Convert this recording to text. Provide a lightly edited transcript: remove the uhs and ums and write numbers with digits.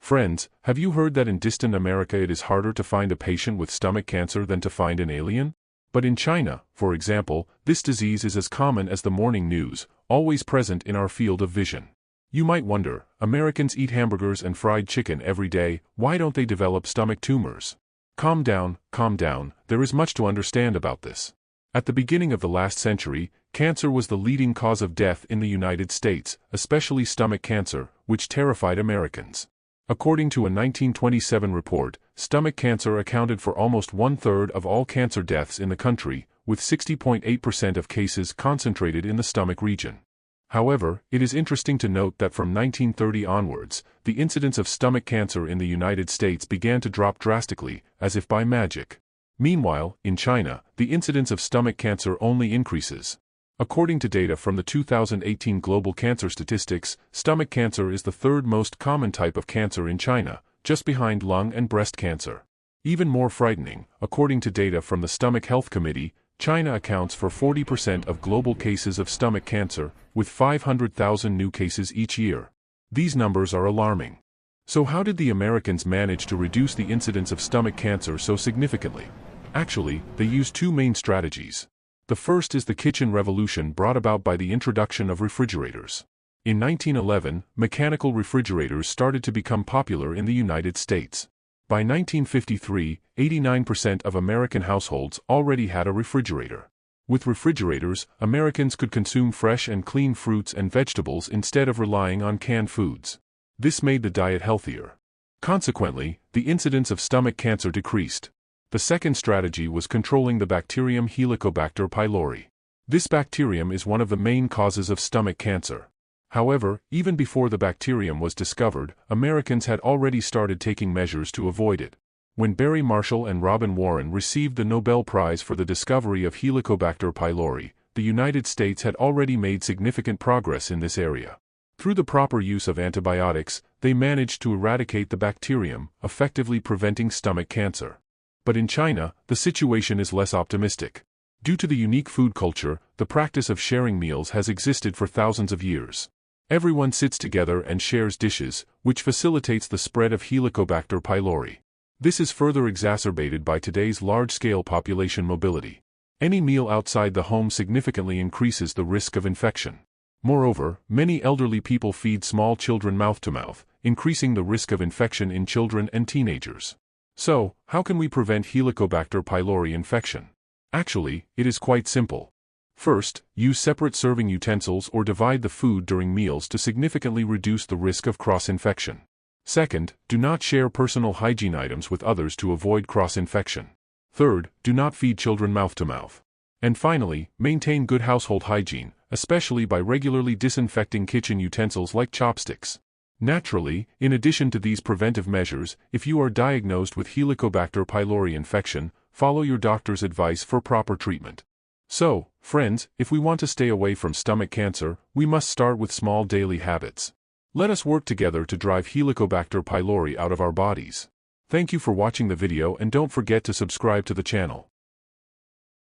Friends, have you heard that in distant America it is harder to find a patient with stomach cancer than to find an alien? But in China, for example, this disease is as common as the morning news, always present in our field of vision. You might wonder, Americans eat hamburgers and fried chicken every day, why don't they develop stomach tumors? Calm down, there is much to understand about this. At the beginning of the last century, cancer was the leading cause of death in the United States, especially stomach cancer, which terrified Americans. According to a 1927 report, stomach cancer accounted for almost one-third of all cancer deaths in the country, with 60.8% of cases concentrated in the stomach region. However, it is interesting to note that from 1930 onwards, the incidence of stomach cancer in the United States began to drop drastically, as if by magic. Meanwhile, in China, the incidence of stomach cancer only increases. According to data from the 2018 Global Cancer Statistics, stomach cancer is the third most common type of cancer in China, just behind lung and breast cancer. Even more frightening, according to data from the Stomach Health Committee, China accounts for 40% of global cases of stomach cancer, with 500,000 new cases each year. These numbers are alarming. So how did the Americans manage to reduce the incidence of stomach cancer so significantly? Actually, they used two main strategies. The first is the kitchen revolution brought about by the introduction of refrigerators. In 1911, mechanical refrigerators started to become popular in the United States. By 1953, 89% of American households already had a refrigerator. With refrigerators, Americans could consume fresh and clean fruits and vegetables instead of relying on canned foods. This made the diet healthier. Consequently, the incidence of stomach cancer decreased. The second strategy was controlling the bacterium Helicobacter pylori. This bacterium is one of the main causes of stomach cancer. However, even before the bacterium was discovered, Americans had already started taking measures to avoid it. When Barry Marshall and Robin Warren received the Nobel Prize for the discovery of Helicobacter pylori, the United States had already made significant progress in this area. Through the proper use of antibiotics, they managed to eradicate the bacterium, effectively preventing stomach cancer. But in China, the situation is less optimistic. Due to the unique food culture, the practice of sharing meals has existed for thousands of years. Everyone sits together and shares dishes, which facilitates the spread of Helicobacter pylori. This is further exacerbated by today's large-scale population mobility. Any meal outside the home significantly increases the risk of infection. Moreover, many elderly people feed small children mouth-to-mouth, increasing the risk of infection in children and teenagers. So, how can we prevent Helicobacter pylori infection? Actually, it is quite simple. First, use separate serving utensils or divide the food during meals to significantly reduce the risk of cross-infection. Second, do not share personal hygiene items with others to avoid cross-infection. Third, do not feed children mouth-to-mouth. And finally, maintain good household hygiene, especially by regularly disinfecting kitchen utensils like chopsticks. Naturally, in addition to these preventive measures, if you are diagnosed with Helicobacter pylori infection, follow your doctor's advice for proper treatment. So, friends, if we want to stay away from stomach cancer, we must start with small daily habits. Let us work together to drive Helicobacter pylori out of our bodies. Thank you for watching the video and don't forget to subscribe to the channel.